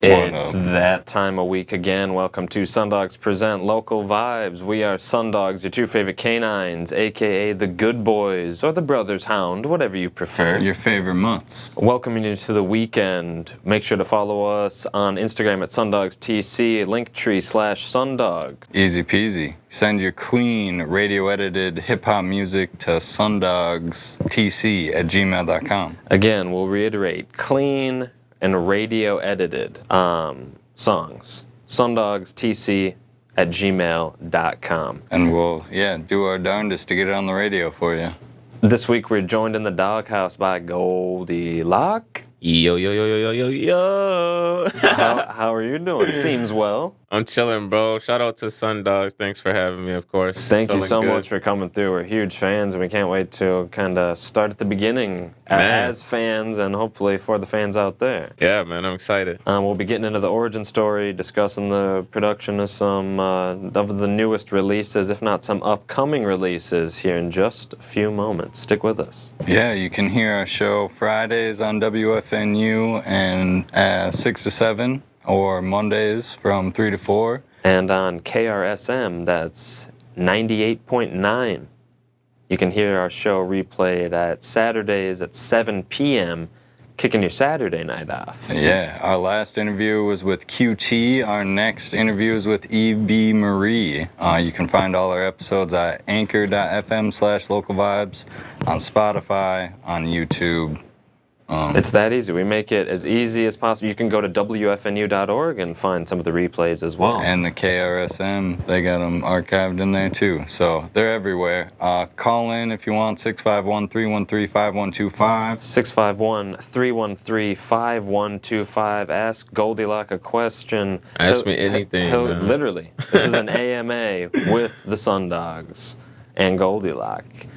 It's that time of week again. Welcome to SunDogs Present Local Vibes. We are SunDogs, your two favorite canines, a.k.a. the Good Boys, or the Brothers Hound, whatever you prefer. Your favorite months. Welcoming you to the weekend. Make sure to follow us on Instagram at SunDogsTC, Linktree/Sundog. Easy peasy. Send your clean, radio-edited hip-hop music to SunDogsTC@gmail.com. Again, we'll reiterate, clean and radio-edited songs. SunDogsTC@gmail.com. And we'll, do our darndest to get it on the radio for you. This week we're joined in the doghouse by g0ldilock. Yo, yo, yo, yo, yo, yo, yo. How are you doing? Seems well. I'm chilling, bro. Shout out to SunDogs. Thanks for having me, of course. Thank you so good. much for coming through. We're huge fans, and we can't wait to kind of start at the beginning as fans and hopefully for the fans out there. Yeah, man, I'm excited. We'll be getting into the origin story, discussing the production of some of the newest releases, if not some upcoming releases, here in just a few moments. Stick with us. Yeah, you can hear our show Fridays on WFNU and 6 to 7, or Mondays from 3 to 4. And on KRSM, that's 98.9. You can hear our show replayed at Saturdays at 7 p.m., kicking your Saturday night off. Yeah, our last interview was with QT. Our next interview is with E.B. Marie. You can find all our episodes at anchor.fm/localvibes, on Spotify, on YouTube. It's that easy. We make it as easy as possible. You can go to wfnu.org and find some of the replays as well. And the KRSM, they got them archived in there too. So they're everywhere. Call in if you want, 651-313-5125. 651-313-5125. Ask g0ldilock a question. Ask me anything. Literally. This is an AMA with the SunDogs and g0ldilock.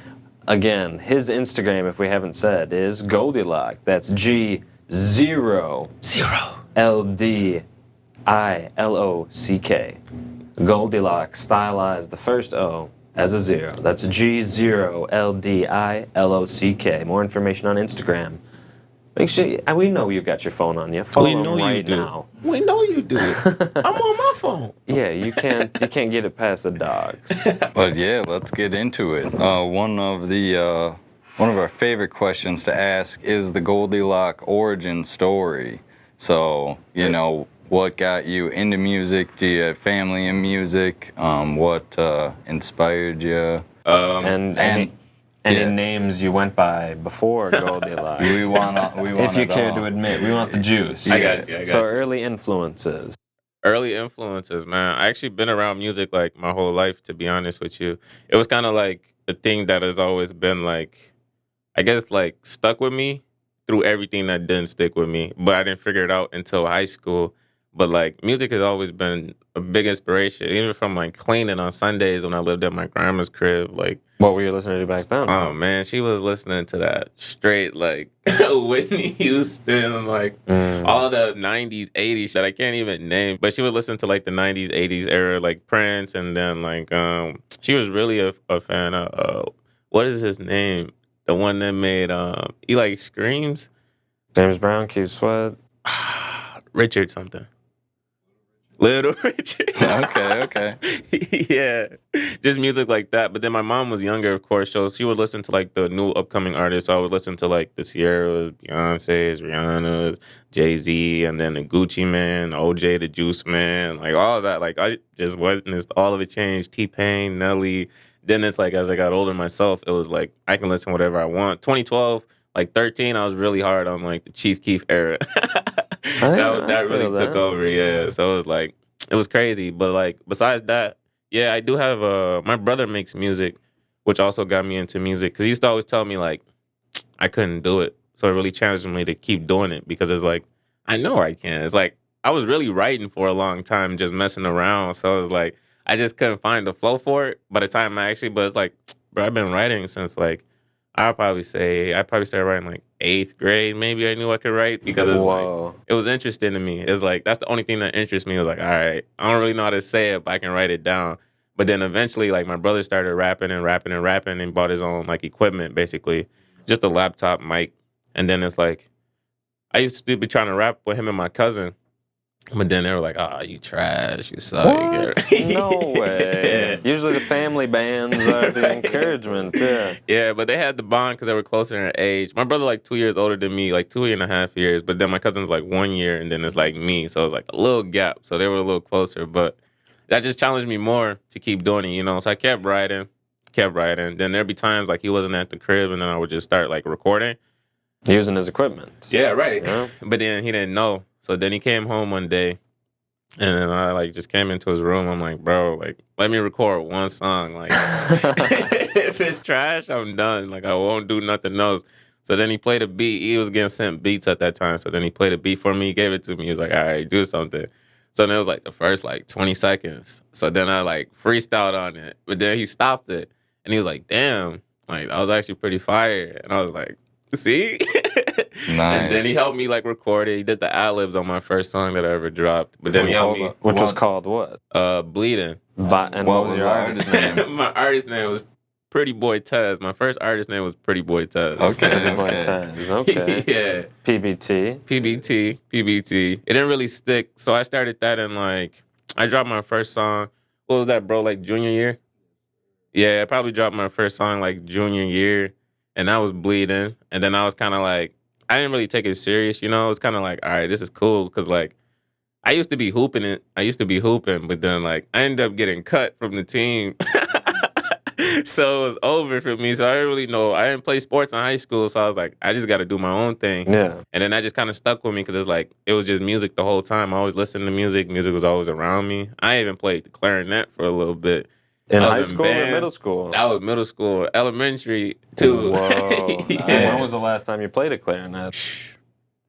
Again, his Instagram, if we haven't said, is g0ldilock. That's g0ldilock. g0ldilock, stylized the first O as a 0. That's g0ldilock. More information on Instagram. Make sure we know you got your phone on you. Follow him right now. We know you do. I'm on my phone. Yeah, you can't get it past the dogs. But yeah, let's get into it. One of our favorite questions to ask is the g0ldilock origin story. So, what got you into music? Do you have family in music? What inspired you? Any names you went by before g0ldilock? We want if you it care all. to admit, we want the juice. I got you. So early influences. Early influences, man. I actually been around music like my whole life, to be honest with you. It was kind of like a thing that has always been like, I guess like stuck with me through everything that didn't stick with me. But I didn't figure it out until high school. But like music has always been a big inspiration, even from like cleaning on Sundays when I lived at my grandma's crib. Like, what were you listening to back then? oh man, she was listening to that straight like Whitney Houston, like all the 90s, 80s shit I can't even name. But she would listen to like the 90s, 80s era, like Prince, and then like she was really a fan of what is his name? The one that made he like Screams? James Brown, Keith Sweat. Richard something. Little Richard. Okay. Yeah. Just music like that. But then my mom was younger, of course, so she would listen to like the new upcoming artists. So I would listen to like the Sierras, Beyonce's, Rihanna's, Jay-Z, and then the Gucci Man, OJ, the Juice Man, like all of that. Like I just witnessed all of it change. T-Pain, Nelly. Then it's like as I got older myself, it was like I can listen to whatever I want. 2012, like 13, I was really hard on like the Chief Keef era. that really took over, yeah. So it was like, it was crazy. But like, besides that, yeah, I do have my brother makes music, which also got me into music. Because he used to always tell me like, I couldn't do it. So it really challenged me to keep doing it. Because it's like, I know I can. It's like, I was really writing for a long time, just messing around. So it was like, I just couldn't find the flow for it by the time but it's like, bro, I've been writing since like, I probably started writing like 8th grade. Maybe I knew I could write because it's like, it was interesting to me. It's like, that's the only thing that interests me. It was like, all right, I don't really know how to say it, but I can write it down. But then eventually, like my brother started rapping and bought his own like equipment, basically just a laptop mic. And then it's like, I used to be trying to rap with him and my cousin. But then they were like, "Oh, you trash, you suck." What? No way. Yeah. Usually the family bands are the encouragement. Yeah. Yeah, but they had the bond because they were closer in age. My brother like 2 years older than me, like 2.5 years. But then my cousin's like 1 year, and then it's like me, so it's like a little gap. So they were a little closer, but that just challenged me more to keep doing it, you know. So I kept writing. Then there'd be times like he wasn't at the crib, and then I would just start like recording. Using his equipment. Yeah, right. Yeah. But then he didn't know. So then he came home one day, and then I like just came into his room. I'm like, bro, like let me record one song. Like if it's trash, I'm done. Like I won't do nothing else. So then he played a beat. He was getting sent beats at that time. So then he played a beat for me, gave it to me. He was like, all right, do something. So then it was like the first like 20 seconds. So then I like freestyled on it. But then he stopped it. And he was like, damn, like that was actually pretty fire. And I was like, see? Nice. And then he helped me like record it. He did the ad-libs on my first song that I ever dropped. But then he helped me. Which was called what? Bleeding. And what was your artist name? My artist name was Pretty Boy Tez. My first artist name was Pretty Boy Tez. Okay. Pretty Boy Tez. Okay. Yeah. PBT. It didn't really stick. So I started that in like, I dropped my first song. What was that, bro? Like junior year? Yeah, I probably dropped my first song like junior year. And that was Bleeding. And then I was kind of like, I didn't really take it serious, you know? It was kind of like, all right, this is cool. Because like, I used to be hooping it. But then like, I ended up getting cut from the team. So it was over for me. So I didn't really know. I didn't play sports in high school. So I was like, I just got to do my own thing. Yeah. And then that just kind of stuck with me because it's like, it was just music the whole time. I always listened to music. Music was always around me. I even played the clarinet for a little bit. In I high was school or band. middle school? That was middle school, elementary too. Whoa. Yes. When was the last time you played a clarinet?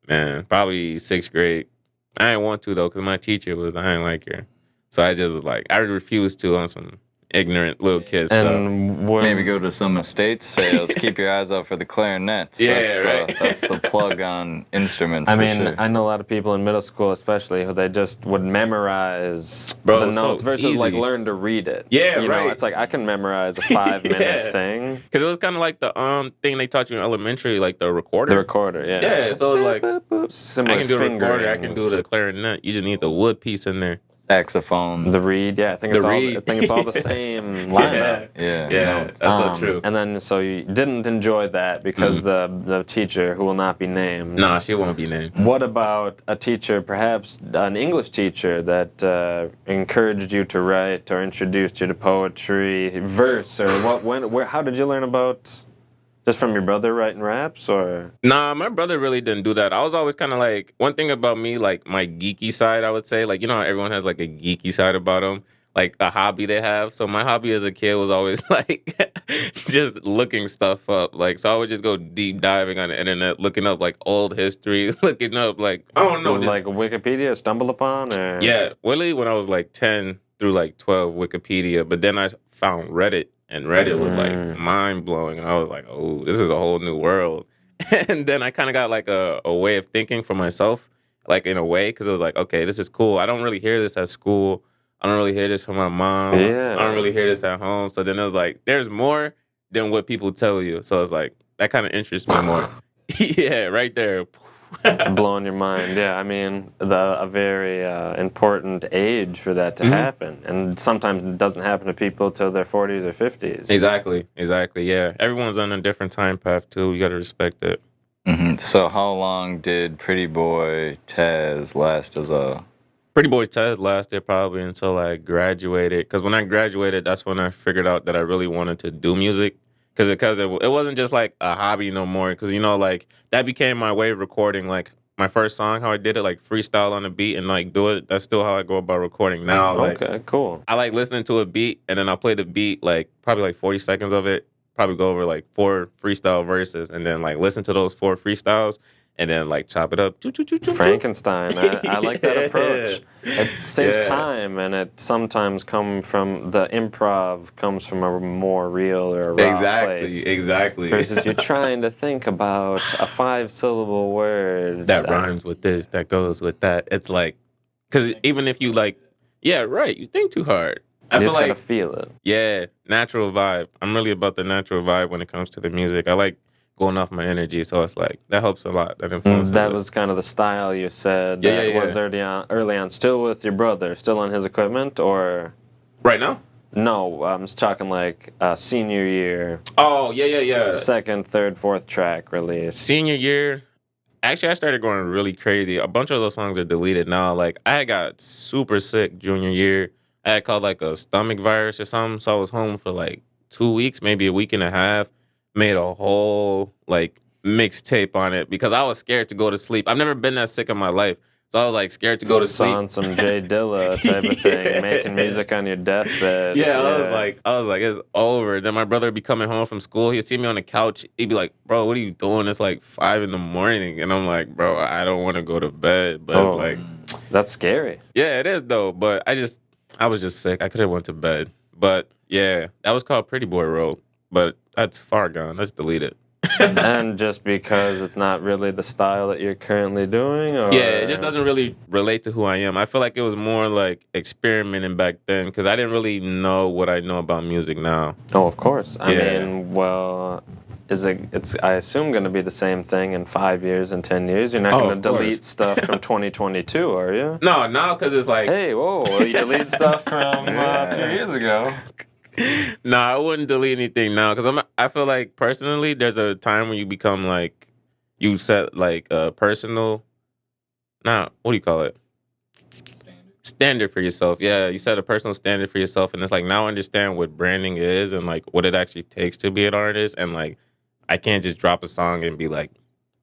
Man, probably 6th grade. I didn't want to though because my teacher I didn't like her. So I just was like, I refused to on some ignorant little kid stuff. And Maybe go to some estate sales. Keep your eyes out for the clarinets. Yeah, right. That's the plug on instruments. I for mean, sure. I know a lot of people in middle school, especially, who they just would memorize Bro, the it's so notes versus easy. like learn to read it. Yeah, you know, right. it's like I can memorize a 5-minute Yeah. thing. Because it was kind of like the thing they taught you in elementary, like the recorder. The recorder, yeah. Yeah, so it was like, Boop, boop, similar I can do the recorder, I can fingerings. do the clarinet. You just need the wood piece in there. Saxophone. The reed, yeah. I think it's all the same lineup. Yeah. Yeah, that's so true. And then, so you didn't enjoy that because the teacher, who will not be named. Nah, she won't be named. What about a teacher, perhaps an English teacher, that encouraged you to write or introduced you to poetry, verse, or what? When? Where? How did you learn about? Just from your brother writing raps, or? Nah, my brother really didn't do that. I was always kind of like, one thing about me, like my geeky side, I would say, like, you know how everyone has like a geeky side about them, like a hobby they have. So my hobby as a kid was always like just looking stuff up. Like, so I would just go deep diving on the internet, looking up like old history, looking up like, I don't know. Like Wikipedia, stumble upon, or? Yeah, really when I was like 10 through like 12, Wikipedia. But then I found Reddit. And Reddit was like mind blowing, and I was like, "Oh, this is a whole new world." And then I kind of got like a way of thinking for myself, like in a way, because it was like, "Okay, this is cool. I don't really hear this at school. I don't really hear this from my mom. Yeah. I don't really hear this at home." So then it was like, "There's more than what people tell you." So it's like that kind of interests me more. Yeah, right there. Blowing your mind, yeah. I mean, a very important age for that to happen, and sometimes it doesn't happen to people till their 40s or 50s. Exactly. Yeah, everyone's on a different time path too. You got to respect it. Mm-hmm. So how long did Pretty Boy Tez last as a... Pretty Boy Tez lasted probably until I graduated. Because when I graduated, that's when I figured out that I really wanted to do music. Because it wasn't just like a hobby no more. Because, you know, like that became my way of recording. Like my first song, how I did it, like freestyle on a beat and like do it. That's still how I go about recording now. Okay, cool. I like listening to a beat and then I'll play the beat, like probably like 40 seconds of it. Probably go over like 4 freestyle verses and then like listen to those 4 freestyles. And then, like, chop it up. Frankenstein. I like that approach. It saves Yeah. time, and it sometimes comes from the improv comes from a more real or a raw place. Exactly. Versus you're trying to think about a 5-syllable word that rhymes with this, that goes with that. It's like, because even if you like, yeah, right, you think too hard. I You feel just like, gotta feel it. yeah, natural vibe. I'm really about the natural vibe when it comes to the music. I like going off my energy. So it's like that helps a lot. That influences. That it. was kind of the style you said. Yeah, that yeah, was early on. Still with your brother, still on his equipment, or Right now? no? I'm just talking like senior year, Oh, yeah. second, third, fourth track release. Senior year, actually, I started going really crazy. A bunch of those songs are deleted now. Like, I got super sick junior year. I had caught like a stomach virus or something, so I was home for like 2 weeks, maybe a week and a half. Made a whole like mixtape on it because I was scared to go to sleep. I've never been that sick in my life, so I was like scared to go to sleep. On some g0ldilock type of thing, making music on your deathbed. Yeah, I was like, it's over. Then my brother would be coming home from school. He'd see me on the couch. He'd be like, bro, what are you doing? It's like 5 a.m. And I'm like, bro, I don't want to go to bed. But it's like, that's scary. yeah, it is though. But I was just sick. I could have went to bed. But yeah, that was called Pretty Boy Road. But that's far gone. Let's delete it. And just because it's not really the style that you're currently doing? Or? Yeah, it just doesn't really relate to who I am. I feel like it was more like experimenting back then because I didn't really know what I know about music now. Oh, of course. I Yeah. mean, well, it's I assume going to be the same thing in 5 years and 10 years. You're not Oh, going to of course. delete stuff from 2022, are you? No, now because it's like, Hey, whoa, you deleted stuff from a few years ago. no, I wouldn't delete anything now because I feel like personally, there's a time when you become like, you set like a personal, what do you call it? Standard for yourself. Yeah, you set a personal standard for yourself, and it's like now I understand what branding is and like what it actually takes to be an artist, and like I can't just drop a song and be like,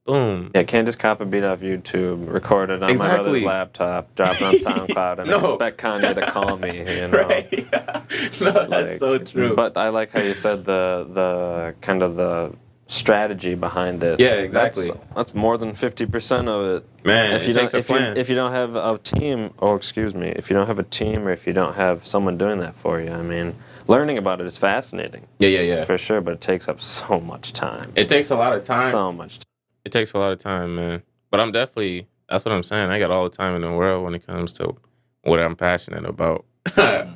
boom. Yeah, can't just cop a beat off YouTube, record it on my Exactly. brother's laptop, drop it on SoundCloud, and No. expect Kanye to call me. You know? Right? No, that's so true. But I like how you said the kind of the strategy behind it. Yeah, exactly. That's more than 50% of it. Man, if you it takes don't, a plan. if you don't have a team, if you don't have a team, or if you don't have someone doing that for you, I mean, learning about it is fascinating. Yeah. For sure, but it takes up so much time. It takes a lot of time. So much time. It takes a lot of time, man. But I'm definitely, that's what I'm saying. I got all the time in the world when it comes to what I'm passionate about. So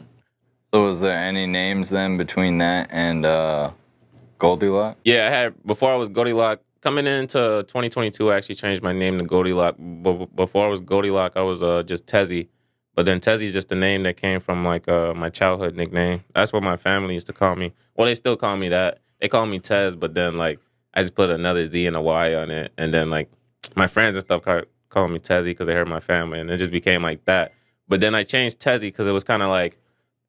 was there any names then between that and g0ldilock? Yeah, I had, before I was g0ldilock, coming into 2022, I actually changed my name to g0ldilock. Before I was g0ldilock, I was just Tezzy. But then Tezzy is just the name that came from like my childhood nickname. That's what my family used to call me. Well, they still call me that. They call me Tez, but then like I just put another Z and a Y on it. And then like my friends and stuff call me Tezzy because they heard my family. And it just became like that. But then I changed Tezzy because it was kind of like,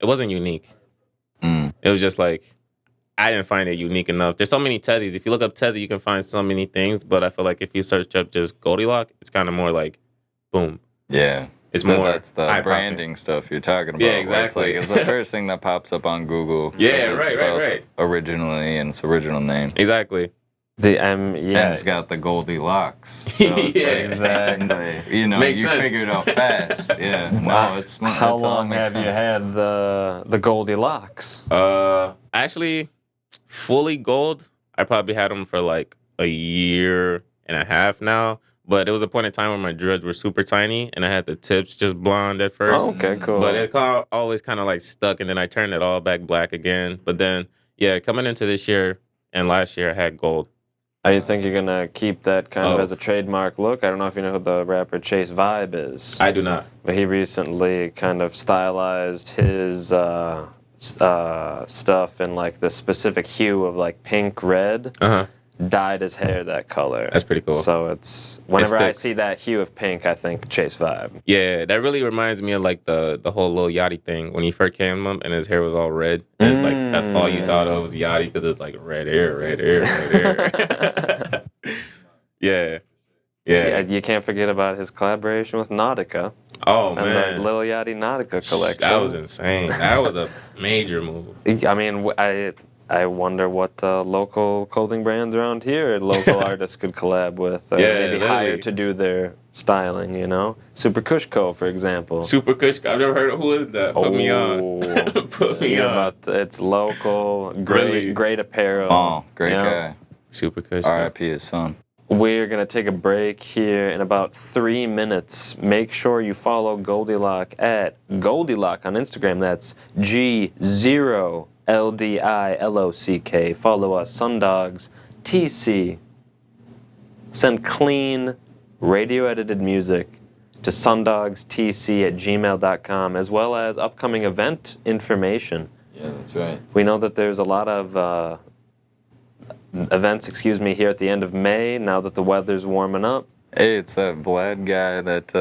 it wasn't unique. It was just like, I didn't find it unique enough. There's so many Tezzys. If you look up Tezzy, you can find so many things. But I feel like if you search up just g0ldilock, it's kind of more like, boom. Yeah. It's So more that's the eye-popping. branding stuff you're talking about. Yeah, where exactly. It's the first thing that pops up on Google. 'cause Yeah, it's right. spelled originally and its original name. Exactly. The And it's got the g0ldilock. So it's Yeah, exactly. You know, Makes you sense. figured it out fast. Yeah. No, it's How it's all long makes have you sense. had the Goldilocks? Actually, fully gold, I probably had them for like a year and a half now. But there was a point in time where my dreads were super tiny and I had the tips just blonde at first. Oh, okay, cool. But it always kind of like stuck, and then I turned it all back black again. But then, yeah, coming into this year and last year, I had gold. I think you're gonna keep that kind of Oh. as a trademark look. I don't know if you know who the rapper Chase Vibe is, I do not. but he recently kind of stylized his stuff in like the specific hue of like pink red. Dyed his hair that color. That's pretty cool. So it's whenever I sticks. see that hue of pink, I think Chase Vibe. Yeah, that really reminds me of like the whole Lil Yachty thing when he first came up and his hair was all red. And it's like that's all you thought of was Yachty because it's like red hair, red hair, red hair. Yeah. You can't forget about his collaboration with Nautica Oh and man, the Lil Yachty Nautica collection. that was insane. That was a major move. I mean, I wonder what local clothing brands around here, local artists could collab with. Maybe hire literally. to do their styling, you know? Super Kush Co., for example. Super Kush. I've never heard of who is that. Put me on. Put me on. But it's local, Really? great apparel. Oh, great you know? guy. Super Kush. R.I.P. his son. We're going to take a break here in about 3 minutes. Make sure you follow g0ldilock at g0ldilock on Instagram. That's g0ldilock. Follow us, SunDogs, TC. Send clean, radio-edited music to SunDogsTC@gmail.com, as well as upcoming event information. Yeah, that's right. We know that there's a lot of events, here at the end of May, now that the weather's warming up. Hey, it's that Vlad guy that,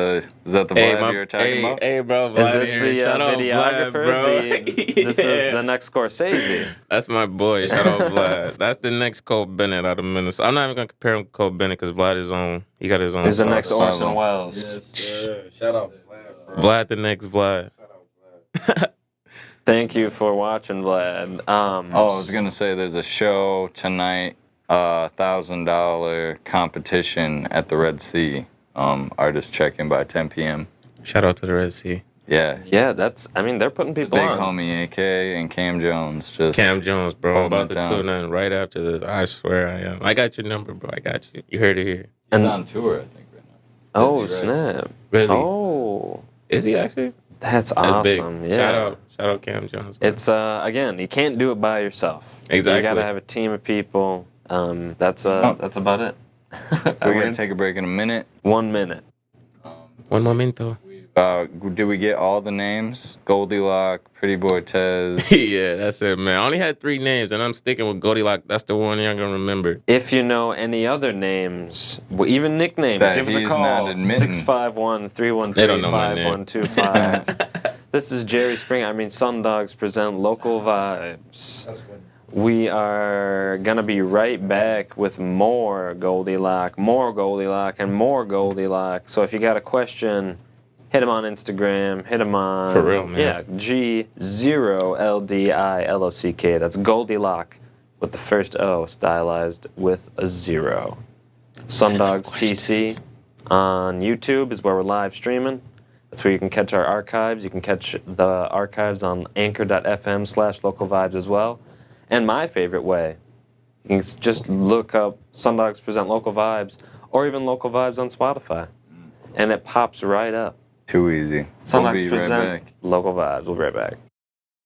is that the Vlad you were talking about? Hey, bro, Is Vlad this here. the Shout out videographer? Vlad, bro. This is the next Scorsese. That's my boy. Shout out Vlad. That's the next Cole Bennett out of Minnesota. I'm not even gonna compare him to Cole Bennett because Vlad is on. He got his own. He's the next sauce. Orson Welles. Yes, sir. Shout out Vlad, bro. Vlad, the next Vlad. Shout out Vlad. Thank you for watching, Vlad. Oh, I was gonna say there's a show tonight, $1,000 competition at the Red Sea. Artists check-in by 10 p.m. Shout out to the Red Sea. Yeah. Yeah, they're putting people Big on. homie AK and Cam Jones just Cam Jones, bro. I'm about to holding it tune in right after this. I swear I am. I got your number, bro. I got you. You heard it here. He's And- on tour, I think, right now. Oh, Is he, right? snap. Really? Oh, Is he actually? that's That's awesome. big. Yeah. Shout out Cam Jones. Bro. It's, again, you can't do it by yourself. Exactly. You got to have a team of people. That's about it. We're gonna take a break in a minute. 1 minute. One momento. Did we get all the names? g0ldilock, Pretty Boy Tez. Yeah, that's it, man. I only had 3 names, and I'm sticking with g0ldilock. That's the one y'all gonna remember. If you know any other names, even nicknames, That give us a he's call. not admitting. 651-313-5125. They don't know my name. This is Jerry Spring. SunDogs present Local Vibes. That's funny. We are going to be right back with more g0ldilock, and more g0ldilock. So if you got a question, hit him on Instagram, hit him on... For real, man. Yeah, g0ldilock. That's g0ldilock with the first O stylized with a 0. SunDogs TC on YouTube is where we're live streaming. That's where you can catch our archives. You can catch the archives on anchor.fm/localvibes as well. And my favorite way, you can just look up SunDogs Present Local Vibes or even Local Vibes on Spotify. And it pops right up. Too easy. SunDogs We'll be Present right back. Local Vibes. We'll be right back.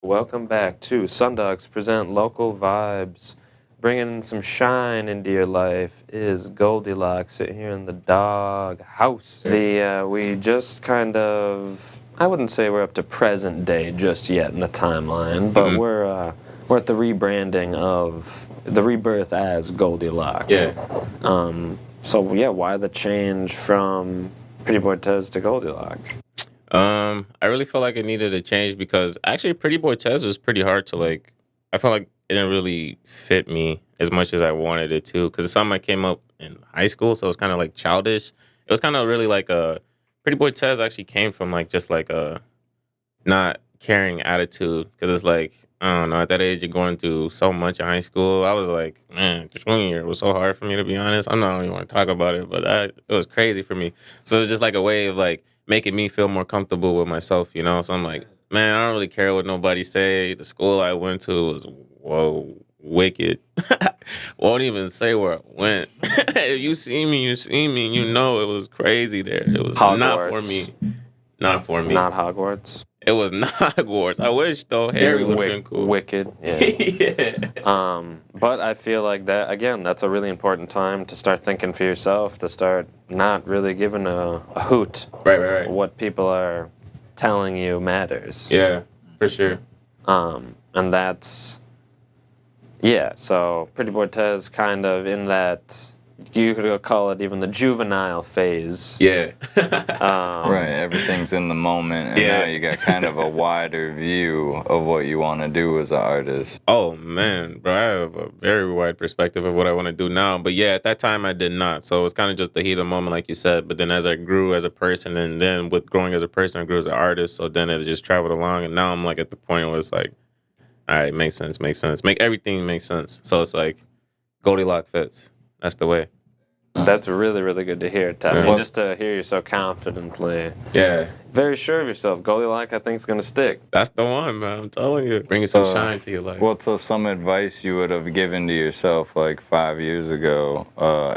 Welcome back to SunDogs Present Local Vibes. Bringing in some shine into your life is g0ldilock sitting here in the dog house. We just kind of, I wouldn't say we're up to present day just yet in the timeline, but we're at the rebranding of the rebirth as g0ldilock. Yeah. So yeah, why the change from Pretty Boy Tez to g0ldilock? I really felt like it needed a change because actually Pretty Boy Tez was pretty hard to like. I felt like it didn't really fit me as much as I wanted it to because it's something I came up in high school, so it was kind of like childish. It was kind of really like a Pretty Boy Tez actually came from like just like a not caring attitude because it's like I don't know, at that age you're going through so much in high school. I was like, man, the swing year was so hard for me to be honest. I don't even want to talk about it, but it was crazy for me. So it was just like a way of like making me feel more comfortable with myself, you know. So I'm like, man, I don't really care what nobody say. The school I went to was wicked. Won't even say where I went. If you see me, you see me. You know it was crazy there. It was not for me. Not for me. Not Hogwarts. It was not Hogwarts. I wish though Harry would have been cool. Wicked. Yeah. Yeah. But I feel like that again. That's a really important time to start thinking for yourself. To start not really giving a hoot. Right. What people are telling you matters. Yeah, for sure. And that's so Pretty Boy Tez kind of in that you could call it even the juvenile phase. Yeah. Right, everything's in the moment, and Yeah. now you got kind of a wider view of what you want to do as an artist. Oh man, bro, I have a very wide perspective of what I want to do now. But yeah, at that time I did not. So it was kind of just the heat of the moment, like you said. But then as I grew as a person, and then with growing as a person, I grew as an artist. So then it just traveled along, and now I'm like at the point where it's like, all right, makes sense. Make everything make sense. So it's like, g0ldilock fits. That's the way. That's really, really good to hear. I Yeah. mean, just to hear you so confidently, Yeah, very sure of yourself. g0ldilock, I think, is going to stick. that's the one, man. I'm telling you. Bringing some shine to your life. What's some advice you would have given to yourself like 5 years ago,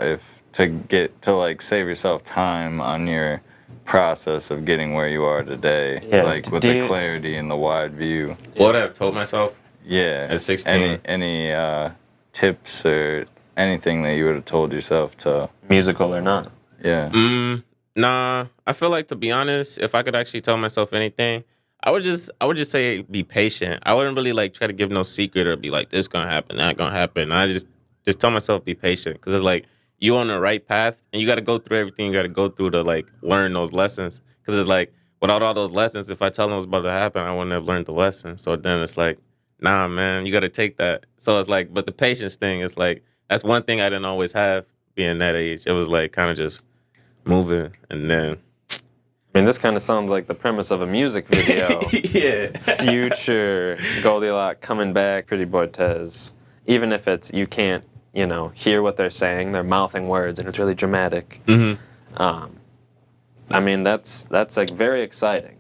if to like save yourself time on your process of getting where you are today, Yeah, like with the clarity and the wide view? What I've told myself Yeah. at 16. Any tips or anything that you would have told yourself to? Musical or not? Yeah. Nah. I feel like, to be honest, if I could actually tell myself anything, I would just say be patient. I wouldn't really like try to give no secret or be like this gonna happen, that gonna happen. I just tell myself be patient, because it's like you on the right path and you got to go through everything you got to go through to like learn those lessons. Because it's like without all those lessons, if I tell them what's about to happen, I wouldn't have learned the lesson. So then it's like, nah, man, you got to take that. So it's like, but the patience thing is like, that's one thing I didn't always have being that age. It was like kind of just moving, and then I mean, this kind of sounds like the premise of a music video. yeah. Future Goldilocks coming back, Pretty Boy Tez. Even if it's, you can't, hear what they're saying, they're mouthing words, and it's really dramatic. Mm-hmm. I mean, that's like very exciting.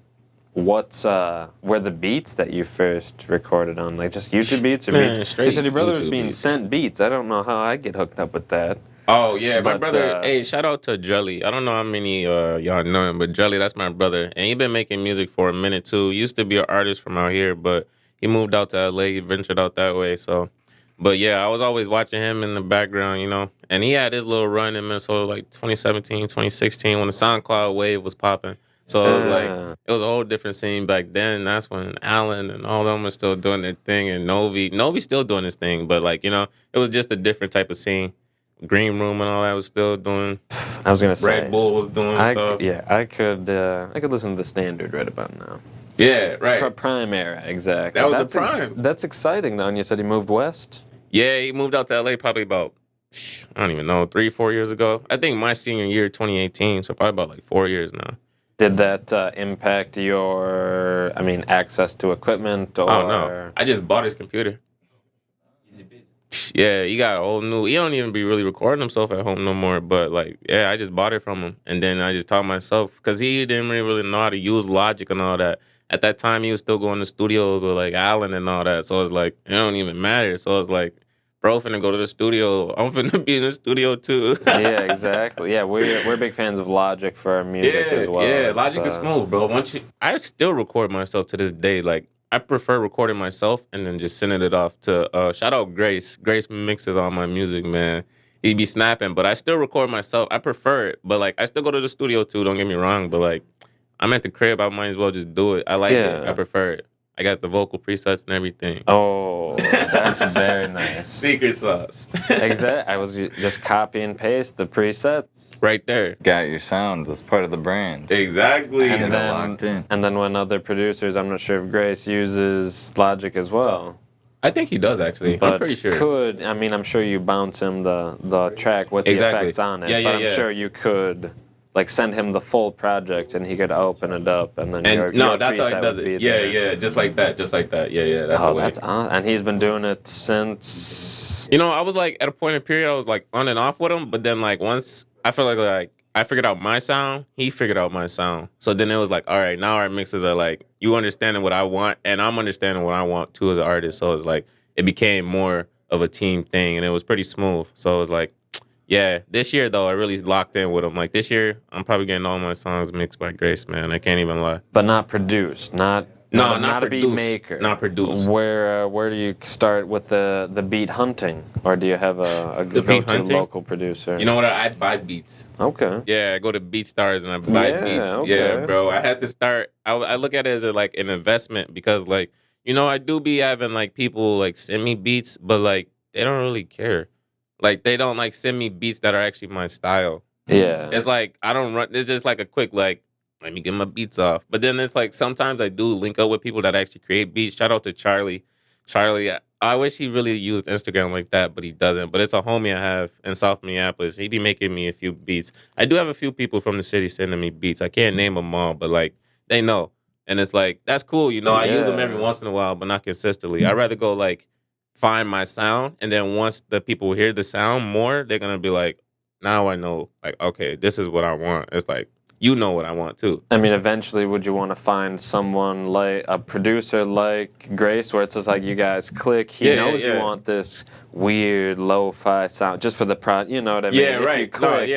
What's were the beats that you first recorded on, like just YouTube beats or Man, beats? straight You said your brother YouTube was being beats. sent beats. I don't know how I get hooked up with that. Oh yeah, my But, brother. Hey, shout out to Jelly. I don't know how many y'all know him, but Jelly, that's my brother, and he been making music for a minute too. He used to be an artist from out here, but he moved out to LA, ventured out that way. So, but yeah, I was always watching him in the background, and he had his little run in Minnesota like 2017, 2016 when the SoundCloud wave was popping. So it was like it was a whole different scene back then. That's when Allen and all them were still doing their thing, and Novi's still doing his thing, but like it was just a different type of scene. Green Room and all that was still doing. I was gonna say Red Bull was doing stuff. I could listen to the Standard right about now. Yeah, right. Prime era, exactly. That was That's the prime. That's exciting though. And you said he moved west. Yeah, he moved out to LA probably about, I don't even know, 3-4 years ago. I think my senior year, 2018, so probably about like 4 years now. Did that impact your, access to equipment or? Oh no, I just bought his computer. Yeah, he got a whole new. He don't even be really recording himself at home no more. But like, yeah, I just bought it from him, and then I just taught myself because he didn't really know how to use Logic and all that. At that time, he was still going to studios with like Allen and all that. So it's like it don't even matter. So it's like, bro, finna go to the studio. I'm finna be in the studio too. Yeah, exactly. Yeah, we're big fans of Logic for our music as well. Yeah, It's, Logic is smooth, bro. I still record myself to this day. Like, I prefer recording myself and then just sending it off to shout out Grace. Grace mixes all my music, man. He be snapping, but I still record myself. I prefer it, but like I still go to the studio too. Don't get me wrong, but like I'm at the crib, I might as well just do it. I like it. I prefer it. I got the vocal presets and everything. Oh, that's very nice. Secret sauce. Exactly. I was just copy and paste the presets. Right there. Got your sound. That's part of the brand. Exactly. And locked in. then when other producers, I'm not sure if Grace uses Logic as well. I think he does actually. But I'm pretty sure. I'm sure you bounce him the track with Exactly. the effects on it. Yeah, but I'm sure you could like send him the full project and he could open it up and then your that's how he preset does would be it. there. Yeah, just like that. Yeah. That's the way. That's awesome. And he's been doing it since. I was like at a point in period I was like on and off with him, but then like once I feel like I figured out my sound, he figured out my sound. So then it was like, all right, now our mixes are like you understanding what I want and I'm understanding what I want too as an artist. So it's like it became more of a team thing and it was pretty smooth. So it was like, yeah, this year though I really locked in with him. Like this year I'm probably getting all my songs mixed by Grace, man. I can't even lie. But not produced, not a beat produced. maker. Not produced. Where do you start with the beat hunting, or do you have a The beat go-to hunting? local producer? You know what? I buy beats. Okay. Yeah, I go to BeatStars and I buy Yeah, beats. okay. Yeah, bro. I had to start. I look at it as like an investment because like I do be having like people like send me beats, but like they don't really care. Like they don't like send me beats that are actually my style. Yeah. It's like I don't run. It's just like a quick like. Let me get my beats off. But then it's like sometimes I do link up with people that actually create beats. Shout out to Charlie. Charlie, I wish he really used Instagram like that, but he doesn't. But it's a homie I have in South Minneapolis. He be making me a few beats. I do have a few people from the city sending me beats. I can't name them all, but like they know. And it's like, that's cool. I use them every once in a while, but not consistently. I'd rather go like find my sound. And then once the people hear the sound more, they're going to be like, now I know, like, okay, this is what I want. It's like, you know what I want too. I mean, eventually, would you want to find someone like a producer like Grace, where it's just like you guys click? He knows you want this weird lo-fi sound just for the you know what I mean? Yeah, If right. you click,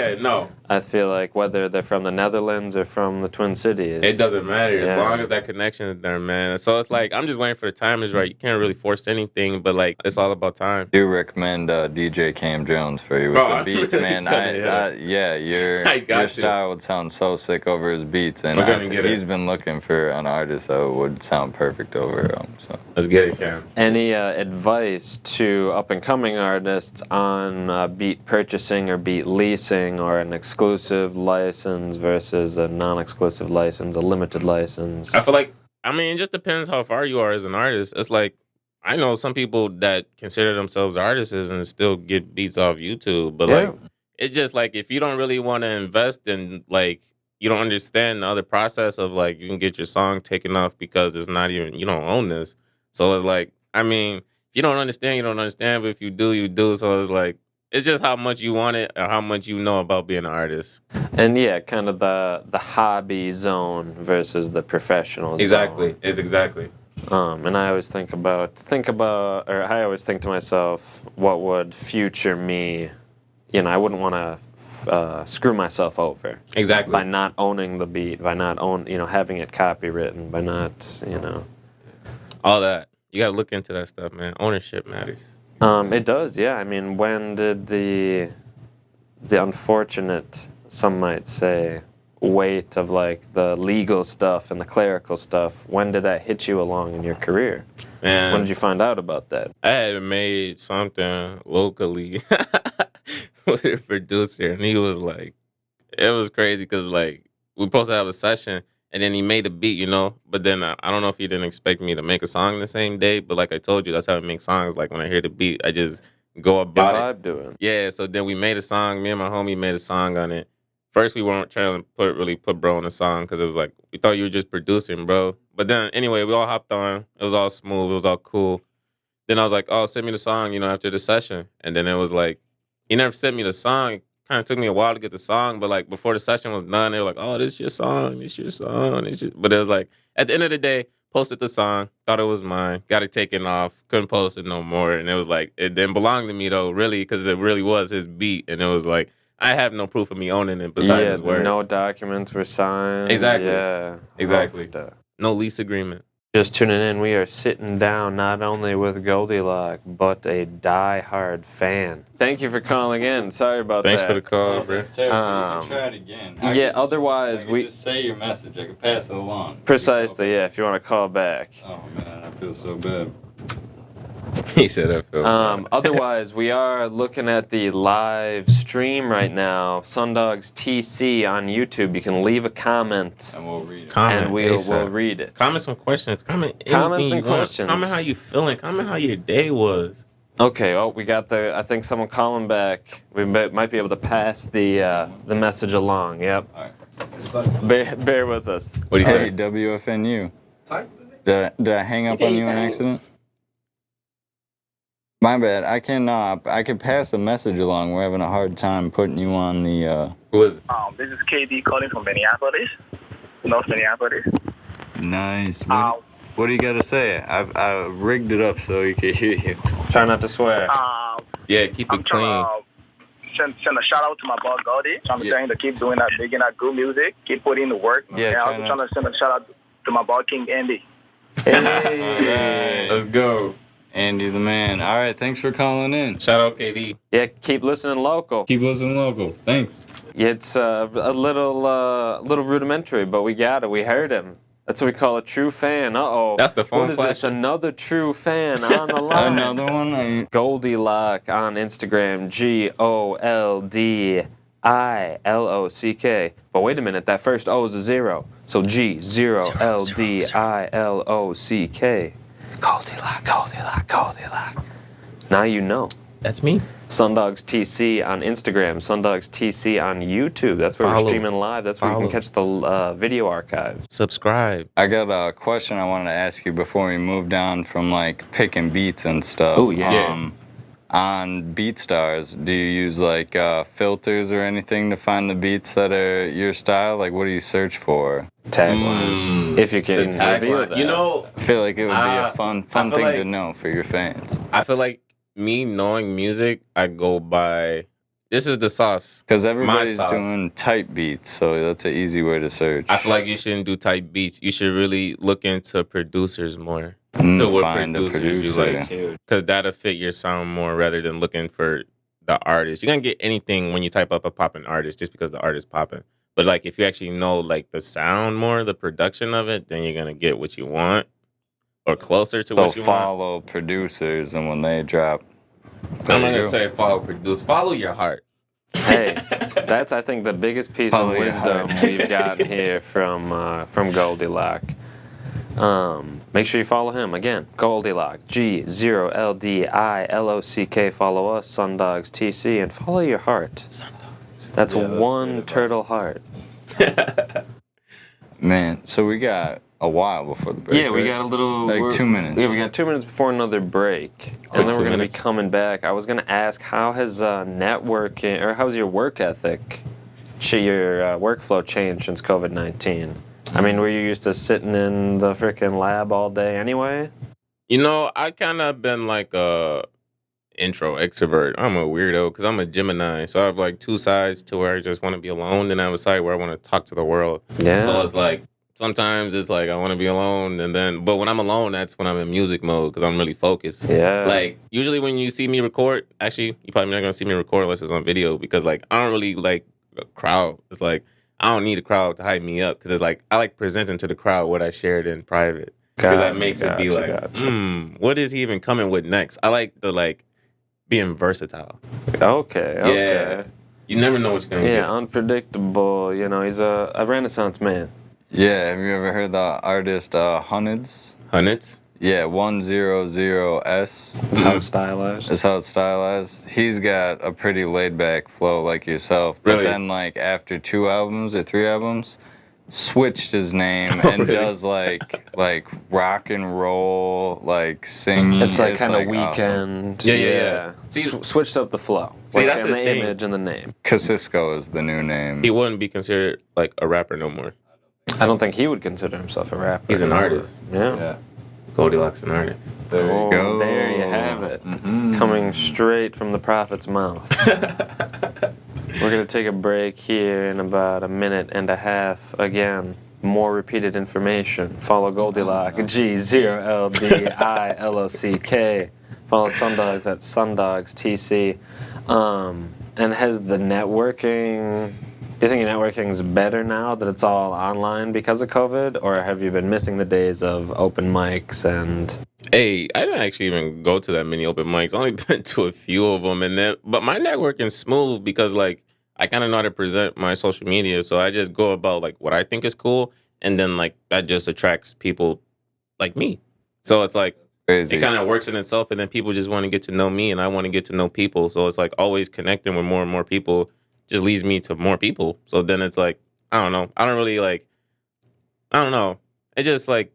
I feel like whether they're from the Netherlands or from the Twin Cities. It doesn't matter Yeah. as long as that connection is there, man. So it's like I'm just waiting for the time is right. You can't really force anything, but like it's all about time. I do recommend DJ Cam Jones for you with Bro, the I'm beats, really man. gonna hit Your style would sound so sick over his beats, and We're gonna get he's it. been looking for an artist that would sound perfect over him. So Let's get it, Cam. Any advice to up-and-coming artists on beat purchasing or beat leasing, or an exclusive license versus a non-exclusive license, a limited license? I feel like, I mean, it just depends how far you are as an artist. It's like, I know some people that consider themselves artists and still get beats off YouTube, but like, it's just like, if you don't really want to invest in, like, you don't understand the other process of like, you can get your song taken off because it's not even, you don't own this. So it's like, I mean, if you don't understand, you don't understand, but if you do, you do. So it's like, it's just how much you want it or how much you know about being an artist. And yeah, kind of the hobby zone versus the professional zone. It's exactly. And I always think about, or I always think to myself, what would future me, I wouldn't want to screw myself over. Exactly. By not owning the beat, by not having it copywritten, by not, All that. You got to look into that stuff, man. Ownership matters. It does, yeah. I mean, when did the unfortunate, some might say, weight of like the legal stuff and the clerical stuff, when did that hit you along in your career? Man, When did you find out about that? I had made something locally with a producer, and he was like, it was crazy because like we were supposed to have a session, and then he made a beat, but then I don't know if he didn't expect me to make a song the same day, but like I told you, that's how I make songs. Like when I hear the beat, I just go about it. Vibe doing. Yeah, so then we made a song. Me and my homie made a song on it. First, we weren't trying to put bro on the song because it was like, we thought you were just producing, bro. But then, anyway, we all hopped on. It was all smooth. It was all cool. Then I was like, oh, send me the song, after the session. And then it was like, he never sent me the song. It kind of took me a while to get the song. But, like, before the session was done, they were like, oh, this is your song. This is your song. But it was like, at the end of the day, posted the song. Thought it was mine. Got it taken off. Couldn't post it no more. And it was like, it didn't belong to me, though, really, because it really was his beat. And it was like, I have no proof of me owning it besides his word. No documents were signed. Exactly. Yeah. Exactly. No lease agreement. Just tuning in, we are sitting down not only with g0ldilock, but a die-hard fan. Thank you for calling in. Sorry about Thanks that. for the call, bro. that's terrible. You can try it again. Otherwise, we just say your message. I can pass it along. Precisely, yeah, if you want to call back. Oh man, I feel so bad. He said I feel bad. Otherwise, we are looking at the live stream right now. SunDogs TC on YouTube. You can leave a comment, And we'll read it. Comment and we'll ASAP. read it. Comment some questions. Comment Comments anything and you want. questions. Comment how you feeling. Comment how your day was. Okay, we got I think someone calling back. We might be able to pass the message along. Yep. All right. Bear with us. What do you Hey, say? WFNU. Did I hang up on you on accident? My bad. I can pass a message along. We're having a hard time putting you on the. Who is it? This is KD calling from Minneapolis, North Minneapolis. Nice. What do you got to say? I rigged it up so you can hear you. Try not to swear. Yeah, keep I'm it clean. trying to send a shout out to my boy Goldie. I'm saying to keep doing that, making that good music, keep putting in the work. Yeah, and I'm also trying to send a shout out to my boy King Andy. Hey. Let's go. Andy the man. All right, thanks for calling in. Shout out KD. Yeah, keep listening local. Keep listening local. Thanks. It's a little rudimentary, but we got it. We heard him. That's what we call a true fan. Uh-oh. That's the phone What is this? flashing. Another true fan on the line. Another one? g0ldilock on Instagram. g0ldilock. But wait a minute, that first O is a 0. So g0ldilock. g0ldilock. Now you know. That's me. SunDogs TC on Instagram, SunDogs TC on YouTube. That's where we're Follow. streaming live. That's where you can catch the video archive. Subscribe. I got a question I wanted to ask you before we moved on from like picking beats and stuff. Oh, yeah. On BeatStars, do you use like filters or anything to find the beats that are your style? Like, what do you search for? Taglines. If you can reveal that. I feel like it would be a fun feel thing like- to know for your fans. I feel like me knowing music, I go by This is the sauce. Because everybody's sauce. doing type beats, so that's an easy way to search. I feel like you shouldn't do type beats. You should really look into producers more. To what Find a producers producer. you like. Because that'll fit your sound more rather than looking for the artist. You're going to get anything when you type up a poppin' artist just because the artist poppin'. But like if you actually know like the sound more, the production of it, then you're going to get what you want or closer to what you want. So follow producers, and when they drop... I'm not going to say follow produce. Follow your heart. Hey, that's I think the biggest piece Follow of your wisdom heart. we've gotten here from g0ldilock. Make sure you follow him again. g0ldilock, g0ldilock. Follow us, SunDogs TC, and follow your heart. SunDogs. That's Yeah, that's one great advice. turtle heart. Man, so we got a while before the break. Yeah, we right? got a little... Like we're- 2 minutes. Yeah, we got 2 minutes before another break. And then we're 2 going to be minutes. coming back. I was going to ask, how has networking, or how's your work ethic, your workflow changed since COVID-19? I mean, were you used to sitting in the freaking lab all day anyway? You know, I kind of been like a intro extrovert. I'm a weirdo because I'm a Gemini. So I have like two sides to where I just want to be alone. Then I have a side where I want to talk to the world. Yeah. So it's like, sometimes it's like I want to be alone. But when I'm alone, that's when I'm in music mode because I'm really focused. Yeah. Like, usually when you see me record, actually, you probably not going to see me record unless it's on video because like, I don't really like a crowd. It's like, I don't need a crowd to hype me up because it's like, I like presenting to the crowd what I shared in private. Because that makes it be like, what is he even coming with next? I like the like being versatile. Okay. Yeah. You never know what you're going to Yeah, get. unpredictable. You know, he's a Renaissance man. Yeah, have you ever heard the artist Hundreds? Hundreds? Yeah, 100S. Sounds stylized. That's how it's stylized. He's got a pretty laid-back flow like yourself. But Really? then, like, after 2 albums or 3 albums, switched his name and really? does, like rock and roll, like, singing. It's like kind of awesome. weekend. Yeah. See- Switched up the flow. See, Like, that's and the the thing. image and the name. Casisco is the new name. He wouldn't be considered like a rapper no more. I don't think he would consider himself a rapper. He's an artist. Yeah. Yeah. Goldilocks an artist. There Oh, you go. there you have it. Coming straight from the prophet's mouth. We're going to take a break here in about a minute and a half. Again, more repeated information. Follow g0ldilock, g0ldilock. Follow SunDogs at SunDogs TC. And has the networking... Do you think your networking is better now that it's all online because of COVID? Or have you been missing the days of open mics and... Hey, I didn't actually even go to that many open mics. I only been to a few of them, but my networking's smooth because like I kind of know how to present my social media, so I just go about like what I think is cool, and then like that just attracts people like me. So it's like Crazy. it kind of works in itself, and then people just want to get to know me, and I want to get to know people. So it's like always connecting with more and more people just leads me to more people. So then it's like I don't know. I don't know. It just like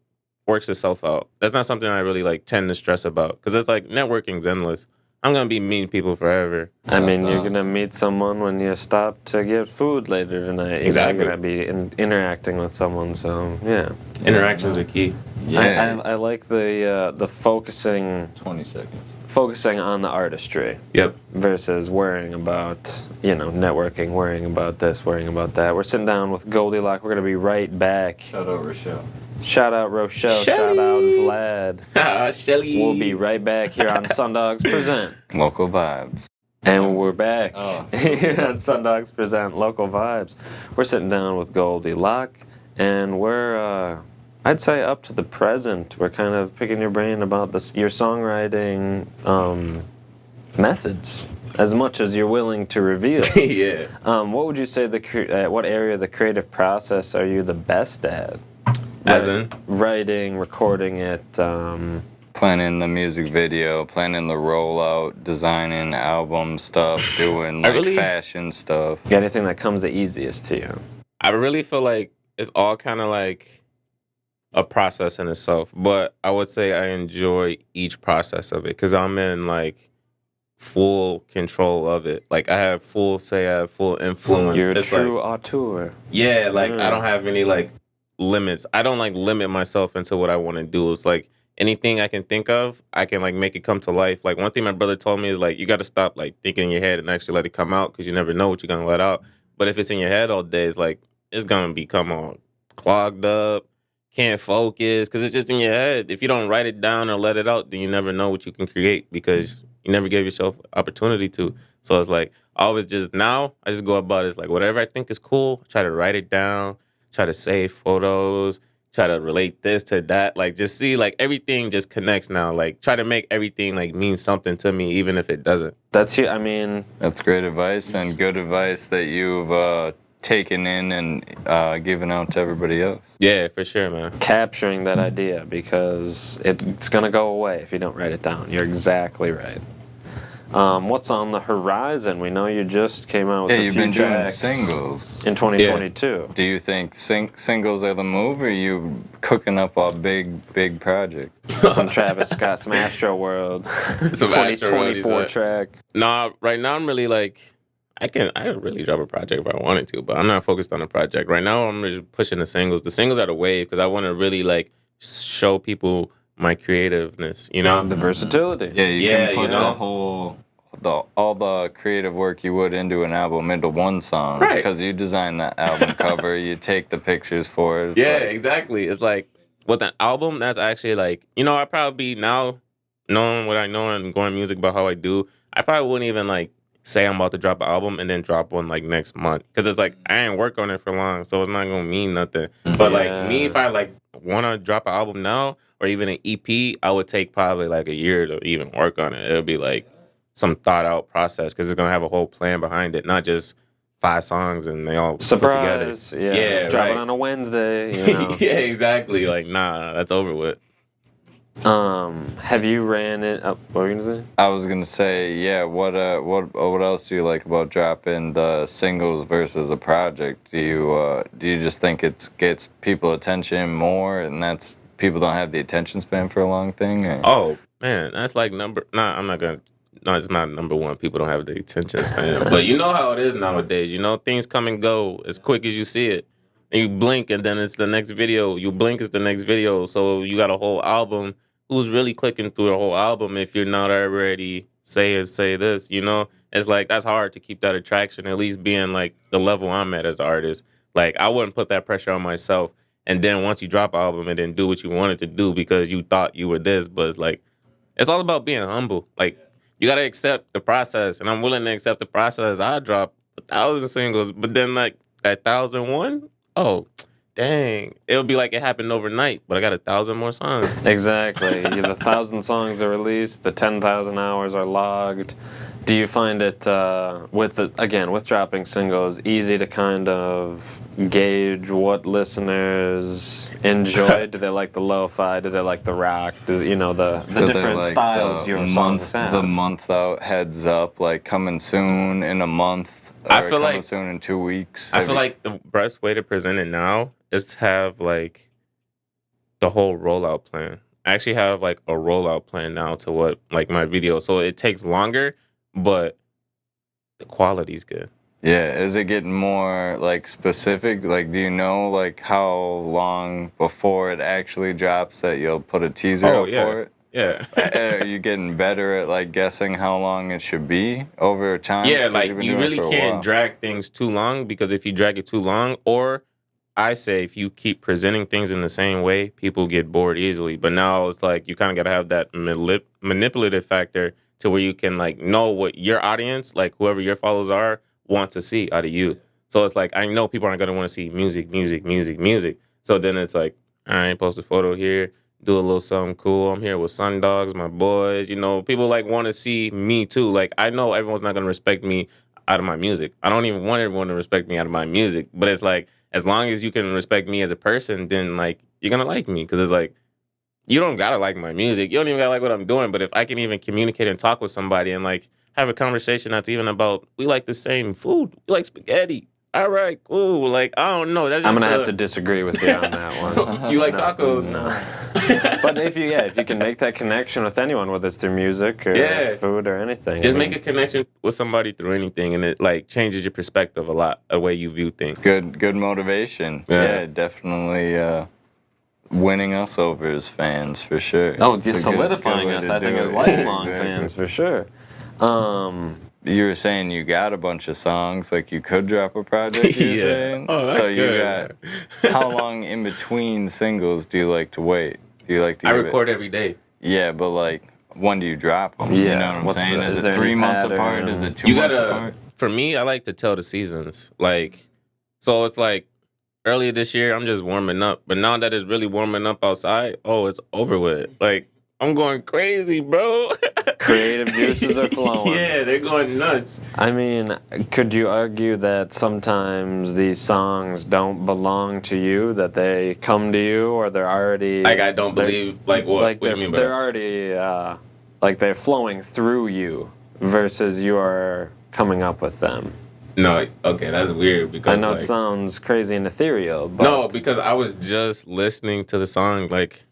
works itself out. That's not something I really like tend to stress about because it's like networking's endless. I'm gonna be meeting people forever. I mean, you're awesome. gonna meet someone when you stop to get food later tonight. Exactly. You're gonna be interacting with someone, so yeah. Interactions are key. Yeah. I like the focusing 20 seconds. on the artistry Yep. versus worrying about networking, worrying about this, worrying about that. We're sitting down with g0ldilock. We're gonna be right back. Shout out Rochelle. Shout out Rochelle. Shelly. Shout out Vlad. Shelly. We'll be right back here on SunDogs Present. Local vibes. And we're back Oh. here on SunDogs Present Local Vibes. We're sitting down with g0ldilock, and we're, I'd say, up to the present. We're kind of picking your brain about your songwriting methods, as much as you're willing to reveal. Yeah. What would you say what area of the creative process are you the best at? As in? Writing, recording it. Planning the music video, planning the rollout, designing album stuff, doing I like really- fashion stuff. Anything that comes the easiest to you. I really feel like it's all kind of like a process in itself, but I would say I enjoy each process of it because I'm in like full control of it. Like I have full influence. You're a It's true like, auteur. yeah, like Mm. I don't have any like limits. I don't like limit myself into what I want to do. It's like anything I can think of, I can like make it come to life. Like one thing my brother told me is like you got to stop like thinking in your head and actually let it come out because you never know what you're gonna let out. But if it's in your head all day, it's like it's gonna become all clogged up, can't focus because it's just in your head. If you don't write it down or let it out, then you never know what you can create because you never gave yourself opportunity to. So it's like I always just now I just go about it. It's like whatever I think is cool, try to write it down, try to save photos, try to relate this to that. Like just see like everything just connects now. Like try to make everything like mean something to me, even if it doesn't. That's I mean, That's great advice and good advice that you've taken in and given out to everybody else. Yeah, for sure, man. capturing that idea because it's going to go away if you don't write it down. You're exactly right. What's on the horizon? We know you just came out with a you've few been doing tracks singles. in 2022. Do you think singles are the move, or are you cooking up a big project? Some Travis Scott, some Astro World, Some Astro World, he 2024 said. track. Nah, right now I'm really like I could really drop a project if I wanted to, but I'm not focused on a project. Right now I'm just pushing the singles. The singles are the wave because I want to really like show people my creativeness, you know? The versatility. Yeah, you Yeah, can put you know? all the creative work you would into an album into one song. Right. Because you design that album cover, you take the pictures for it. It's Yeah, like, exactly. It's like with an album, that's actually like, you know, I probably now knowing what I know and going music about how I do, I probably wouldn't even like say I'm about to drop an album and then drop one like next month. Cause it's like I ain't work on it for long, so it's not gonna mean nothing. But like me, if I like wanna drop an album now or even an EP, I would take probably like a year to even work on it. It'll be like some thought out process because it's gonna have a whole plan behind it, not just 5 songs and they all put together. Surprise. Yeah. Drop right. it on a Wednesday. You know. Yeah, exactly. Like, nah, that's over with. Have you ran it up? What were you gonna say? I was gonna say, yeah. What else do you like about dropping the singles versus a project? Do you just think it gets people attention more, and that's people don't have the attention span for a long thing? Or? Oh man, that's like I'm not gonna. No, it's not number one. People don't have the attention span. But you know how it is nowadays. You know, things come and go as quick as you see it. And you blink, and then it's the next video. You blink, it's the next video. So you got a whole album. Who's really clicking through the whole album if you're not already say this? You know, it's like that's hard to keep that attraction. At least being like the level I'm at as an artist. Like I wouldn't put that pressure on myself. And then once you drop an album and then do what you wanted to do because you thought you were this, but it's like it's all about being humble. Like you gotta accept the process, and I'm willing to accept the process. I dropped 1,000 singles, but then like 1,001, oh dang, it would be like it happened overnight. But I got 1,000 more songs. Exactly. The 1,000 songs are released. The 10,000 hours are logged. Do you find it with dropping singles easy to kind of gauge what listeners enjoy? Do they like the lo-fi? Do they like the rock? Do you know the different like styles your songs have? The month out heads up, like coming soon in a month. I Or feel coming like- soon in 2 weeks. I feel like the best way to present it now is to have like the whole rollout plan. I actually have like a rollout plan now to what like my video. So it takes longer, but the quality's good. Yeah, is it getting more like specific? Like, do you know like how long before it actually drops that you'll put a teaser out for it? Yeah. Are you getting better at like guessing how long it should be over time? Yeah, 'Cause like you've been you doing it really for a can't while. drag things too long because if you drag it too long, or I say if you keep presenting things in the same way, people get bored easily. But now it's like you kind of got to have that manipulative factor to where you can like know what your audience, like whoever your followers are, want to see out of you. So it's like I know people aren't going to want to see music. So then it's like, all right, post a photo here, do a little something cool. I'm here with SunDogs, my boys. You know, people like want to see me too. Like I know everyone's not going to respect me out of my music. I don't even want everyone to respect me out of my music. But it's like as long as you can respect me as a person, then like you're gonna like me because it's like you don't gotta like my music. You don't even gotta like what I'm doing. But if I can even communicate and talk with somebody and like have a conversation that's even about we like the same food, we like spaghetti. All right, cool. Like I don't know. That's just I'm gonna have to disagree with you on that one. You like tacos? No. But if you can make that connection with anyone, whether it's through music or Yeah. food or anything, Just make a connection with somebody through anything, and it like changes your perspective a lot, the way you view things. Good motivation. Yeah. Yeah, definitely. winning us over as fans for sure. Oh, It's a just good solidifying way us, to I think, do as it. lifelong Exactly. fans for sure. You were saying you got a bunch of songs, like you could drop a project, you were Yeah. saying? Oh, I so you could, got, man. how long in between singles do you like to wait? Do you like to I give record every day. Yeah, but like, when do you drop them? Yeah, You know what I'm what's saying? the- Is is it there any 3 months pattern? apart? Is it 2 You months gotta, apart? for me, I like to tell the seasons. Like, so it's like earlier this year, I'm just warming up. But now that it's really warming up outside, oh, it's over with. Like, I'm going crazy, bro. Creative juices are flowing. Yeah, they're going nuts. I mean, could you argue that sometimes these songs don't belong to you, that they come to you, or they're already... Like, I don't they're- believe, like, what? Like, What do you mean by they're that? already, like, they're flowing through you versus you are coming up with them. No, okay, that's weird because I know like, it sounds crazy and ethereal, but... no, because I was just listening to the song. Like,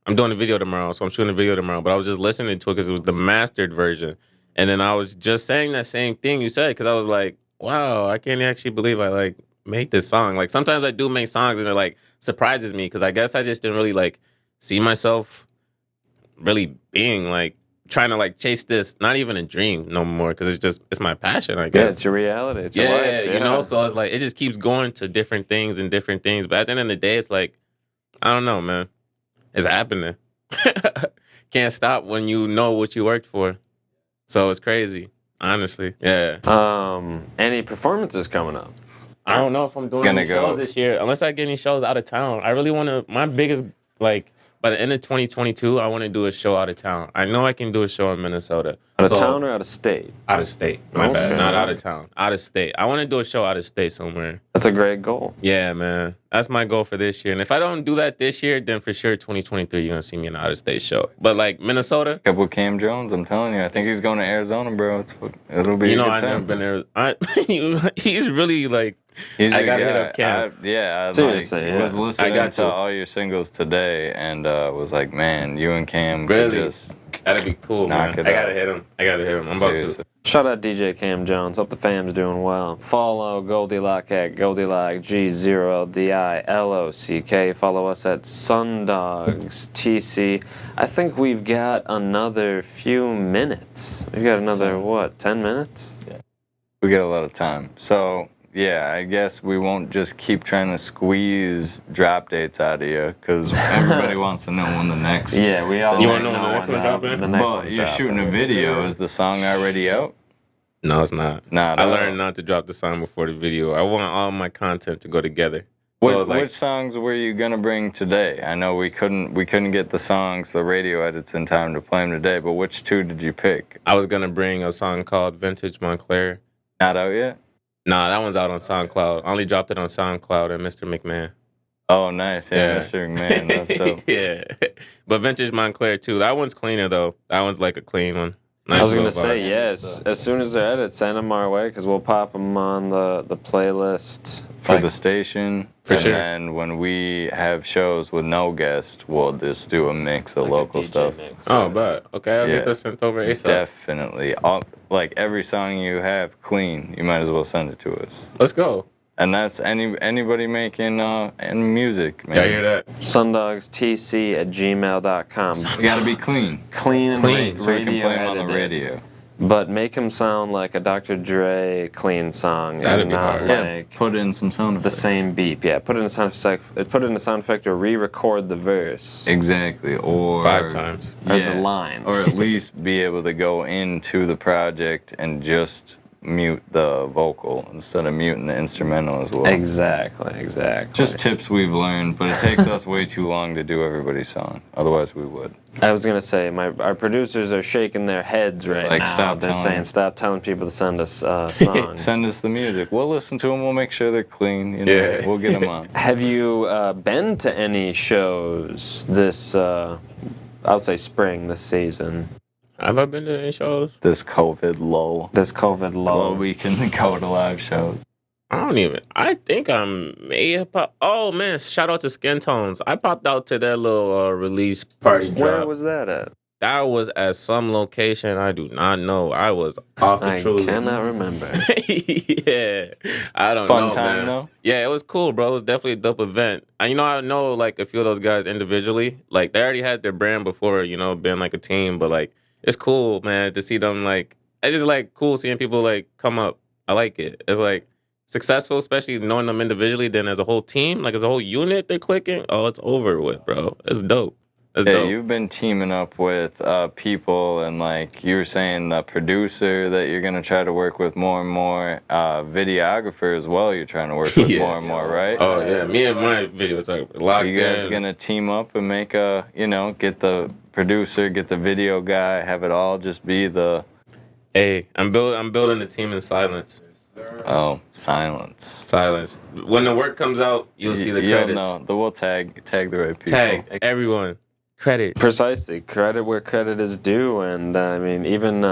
I'm doing a video tomorrow, so I'm shooting a video tomorrow. But I was just listening to it because it was the mastered version, and then I was just saying that same thing you said because I was like, wow, I can't actually believe I like made this song. Like sometimes I do make songs and it like surprises me because I guess I just didn't really like see myself really being like trying to like chase this, not even a dream no more because it's my passion, I Yeah, guess. it's your reality. It's your Yeah, life. you know, so it's like it just keeps going to different things and different things. But at the end of the day, it's like, I don't know, man. It's happening. Can't stop when you know what you worked for. So it's crazy, honestly. Yeah. Any performances coming up? I don't know if I'm doing Gonna any go. shows this year. Unless I get any shows out of town. I really want to, my biggest, like, by the end of 2022, I want to do a show out of town. I know I can do a show in Minnesota. Out of So- town or out of state? Out of state. My bad. Okay. Not out of town. Out of state. I want to do a show out of state somewhere. That's a great goal. Yeah, man. That's my goal for this year. And if I don't do that this year, then for sure 2023, you're going to see me in an out of state show. But like Minnesota, Couple with Cam Jones, I'm telling you. I think he's going to Arizona, bro. It'll be you a know, good I've never time. been there. He's really like, He's I a gotta guy. hit up Cam. I Seriously, yeah. was listening I got to to. all your singles today and was like, man, you and Cam Really? could just that'd be cool, Knock man. it I got to out. hit him. I'm about seriously. Shout out DJ Cam Jones. Hope the fam's doing well. Follow g0ldilock at g0ldilock, g0ldilock. Follow us at SunDogs TC. I think we've got another few minutes. We've got another, what, 10 minutes? We got a lot of time. So, yeah, I guess we won't just keep trying to squeeze drop dates out of you because everybody wants to know when the next. Yeah, we all You wanna know when the next one dropping? the next But one's you're dropping. shooting a video. Is the song already out? No, it's not. Not I at learned all. not to drop the song before the video. I want all my content to go together. What, So like, which songs were you gonna bring today? I know we couldn't get the songs, the radio edits in time to play them today. But which two did you pick? I was gonna bring a song called Vintage Montclair. Not out yet. Nah, that one's out on SoundCloud. I only dropped it on SoundCloud and Mr. McMahon. Oh, nice. Yeah, Yeah. Mr. McMahon. That's dope. Yeah. But Vintage Montclair too. That one's cleaner though. That one's like a clean one. Nice I was gonna little say vibe. yes. As soon as they're edit, send them our way because we'll pop them on the playlist For like, the station. For and sure. then when we have shows with no guest, we'll just do a mix of like a local DJ stuff. mix. Oh, but okay, I'll Yeah. get this sent over ASAP. Definitely. Like every song you have clean, you might as well send it to us. Let's go. And that's anybody making any music, man. Y'all hear that? SunDogsTC at gmail.com. You gotta be clean. Clean and Clean, So we can radio play them on the edited. radio. But make them sound like a Dr. Dre clean song. That'd and be not hard. like Put in some sound the effects. same beep. Yeah, put it in a sound effect. Put it in a sound effect or re-record the verse. Exactly. Or 5 times. Or the line. Or at least be able to go into the project and just mute the vocal instead of muting the instrumental as well. Exactly. Just tips we've learned, but it takes us way too long to do everybody's song. Otherwise, we would. I was gonna say our producers are shaking their heads right Like, now. stop They're telling saying them. stop telling people to send us songs. Send us the music. We'll listen to them. We'll make sure they're clean. You know, Yeah. we'll get them on. Have you been to any shows this? I'll say spring this season. Have I been to any shows? This COVID lull. This COVID lull. Well, we can go to live shows. I think I may have popped. Oh, man. Shout out to Skin Tones. I popped out to their little release party drop. Where was that at? That was at some location I do not know. I was off the I truth. cannot remember. Yeah, I don't Fun know, time, man. though? Yeah, it was cool, bro. It was definitely a dope event. And I know like a few of those guys individually. Like they already had their brand before, being like a team. But like it's cool, man, to see them like. It's just like cool seeing people like come up. I like it. It's like successful, especially knowing them individually. Then as a whole team, like as a whole unit, they're clicking. Oh, it's over with, bro. It's dope. It's Yeah, dope. you've been teaming up with people, and like you were saying, the producer that you're gonna try to work with more and more, videographer as well. You're trying to work with Yeah. more and more, right? Oh yeah, me and my videographer locked You guys in. gonna team up and make get the producer, get the video guy, have it all just be the Hey, I'm building the team in silence. silence. Silence. When the work comes out, you'll see the You'll credits. know. We'll tag the right people. Tag everyone. Credit. Precisely. Credit where credit is due. And I mean, even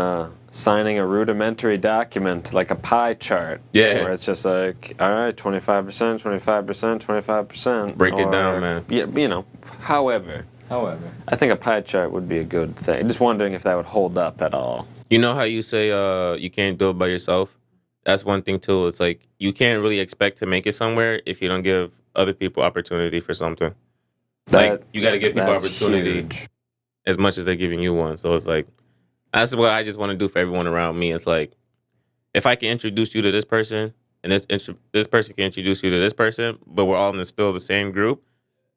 signing a rudimentary document like a pie chart. Yeah. Where it's just like, all right, 25%, 25%, 25%. Break it down, man. Yeah, however. I think a pie chart would be a good thing. Just wondering if that would hold up at all. You know how you say you can't do it by yourself? That's one thing too. It's like you can't really expect to make it somewhere if you don't give other people opportunity for something. Like you got to give people That's opportunity huge. as much as they're giving you one. So it's like that's what I just want to do for everyone around me. It's like if I can introduce you to this person and this person can introduce you to this person, but we're all in still the same group,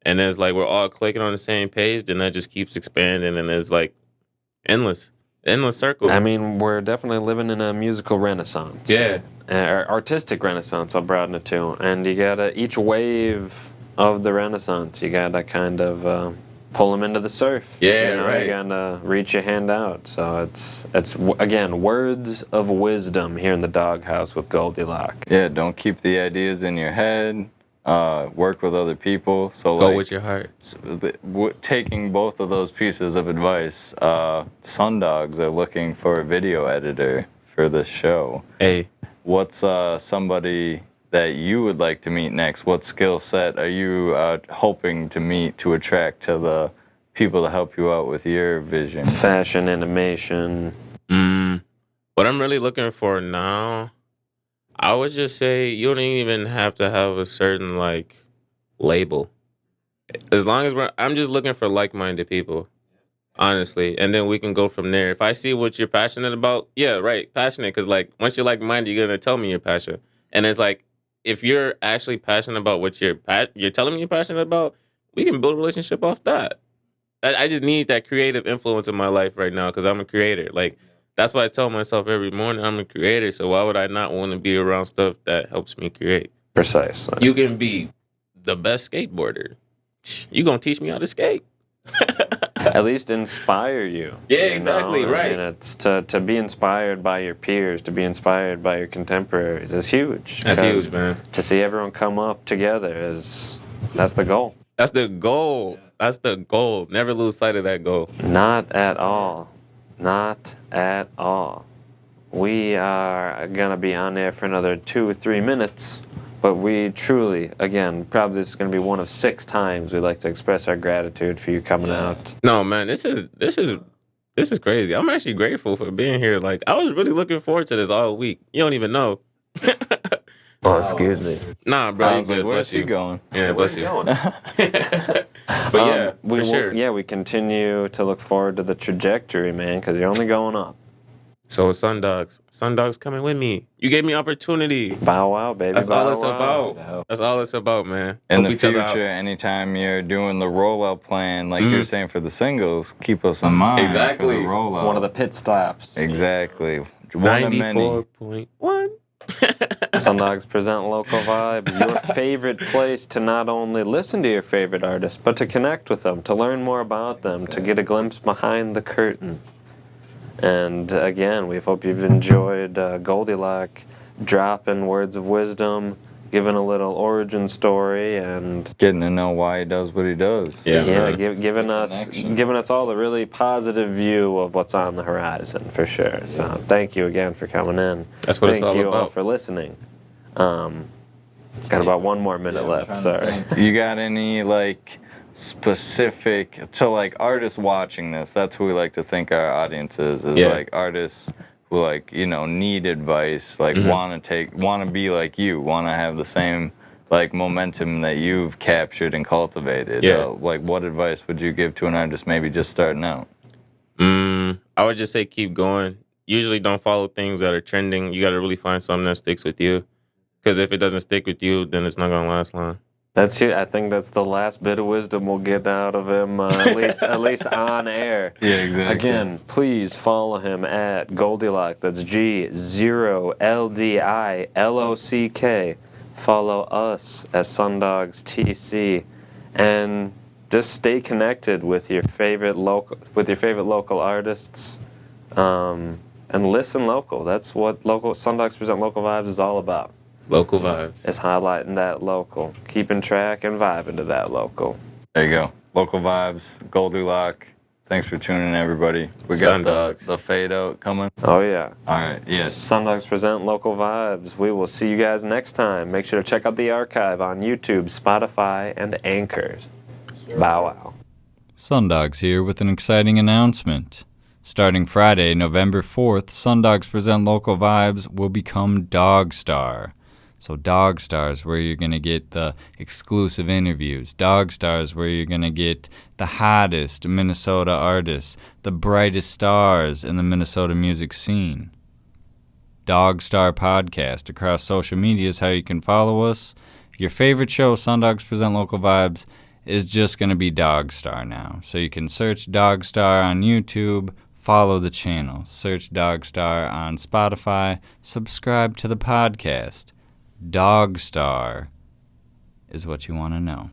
and it's like we're all clicking on the same page, then that just keeps expanding, and it's like endless circle. I mean, we're definitely living in a musical renaissance. Yeah. Artistic renaissance, I'll broaden it to. And you gotta, each wave of the renaissance, you gotta kind of pull them into the surf. Yeah, right. You gotta reach your hand out. So it's again, words of wisdom here in the doghouse with G0ldilock. Yeah, don't keep the ideas in your head. Work with other people. So Go with your heart. Taking both of those pieces of advice, SunDogs are looking for a video editor for this show. Hey. What's somebody that you would like to meet next? What skill set are you hoping to meet to attract to the people to help you out with your vision? Fashion, animation. What I'm really looking for now, I would just say you don't even have to have a certain like label. As long as I'm just looking for like-minded people, honestly, and then we can go from there. If I see what you're passionate about, yeah, right, passionate, because like once you're like-minded, you're gonna tell me you're passionate, and it's like if you're actually passionate about what you're telling me you're passionate about, we can build a relationship off that. I just need that creative influence in my life right now because I'm a creator. Like. That's what I tell myself every morning. I'm a creator, so why would I not want to be around stuff that helps me create? Precisely. You can be the best skateboarder. You gonna teach me how to skate? At least inspire you. Yeah, exactly, right. And it's to be inspired by your peers, to be inspired by your contemporaries is huge. That's huge, man. To see everyone come up together that's the goal. That's the goal. That's the goal. Never lose sight of that goal. Not at all. Not at all. We are going to be on there for another 2 or 3 minutes, but we truly, again, probably this is going to be one of 6 times we'd like to express our gratitude for you coming out. No, man, this is crazy. I'm actually grateful for being here. Like, I was really looking forward to this all week. You don't even know. Oh, excuse me. Nah, bro, I you was like, good. where's Bless he you. going? Yeah, bless you. But yeah, for sure. Yeah, we continue to look forward to the trajectory, man, because you're only going up. So SunDogs. SunDogs coming with me. You gave me opportunity. Bow wow, baby. That's all it's bow wow. about. That's all it's about, man. In Help the each other out. future, anytime you're doing the rollout plan, like you were saying for the singles, keep us in mind. Exactly. For the rollout. One of the pit stops. Exactly. One of many. 94.1. SunDogs present Local Vibe, your favorite place to not only listen to your favorite artists, but to connect with them, to learn more about them, to get a glimpse behind the curtain. And again, we hope you've enjoyed G0ldilock dropping words of wisdom, giving a little origin story, and Getting to know why he does what he does. Yeah. giving us all the really positive view of what's on the horizon for sure. So thank you again for coming in. That's what it's all Thank you all about. for listening. Got about 1 more minute left. Sorry. You got any specific to like artists watching this? That's who we like to think our audience is like artists who like, you know, need advice, like want to be like you, want to have the same like momentum that you've captured and cultivated. Like what advice would you give to an artist maybe just starting out? I would just say keep going. Usually don't follow things that are trending. You got to really find something that sticks with you. Because if it doesn't stick with you, then it's not going to last long. That's it. I think that's the last bit of wisdom we'll get out of him, at least on air. Yeah, exactly. Again, please follow him at g0ldilock. That's g0ldilock. Follow us at SunDogs TC, and just stay connected with your favorite local artists, and listen local. That's what SunDogs Present Local Vibes is all about. Local vibes. It's highlighting that local, keeping track and vibing to that local. There you go. Local vibes, g0ldilock. Thanks for tuning in, everybody. We got the fade out coming. Oh, yeah. All right, yeah. SunDogs Present Local Vibes. We will see you guys next time. Make sure to check out the archive on YouTube, Spotify, and Anchors. Bow wow. SunDogs here with an exciting announcement. Starting Friday, November 4th, SunDogs Present Local Vibes will become Dogstar. So Dogstar is where you're going to get the exclusive interviews. Dogstar is where you're going to get the hottest Minnesota artists, the brightest stars in the Minnesota music scene. Dogstar Podcast across social media is how you can follow us. Your favorite show, SunDogs Present Local Vibes, is just going to be Dogstar now. So you can search Dogstar on YouTube, follow the channel. Search Dogstar on Spotify, subscribe to the podcast. Dogstar is what you want to know.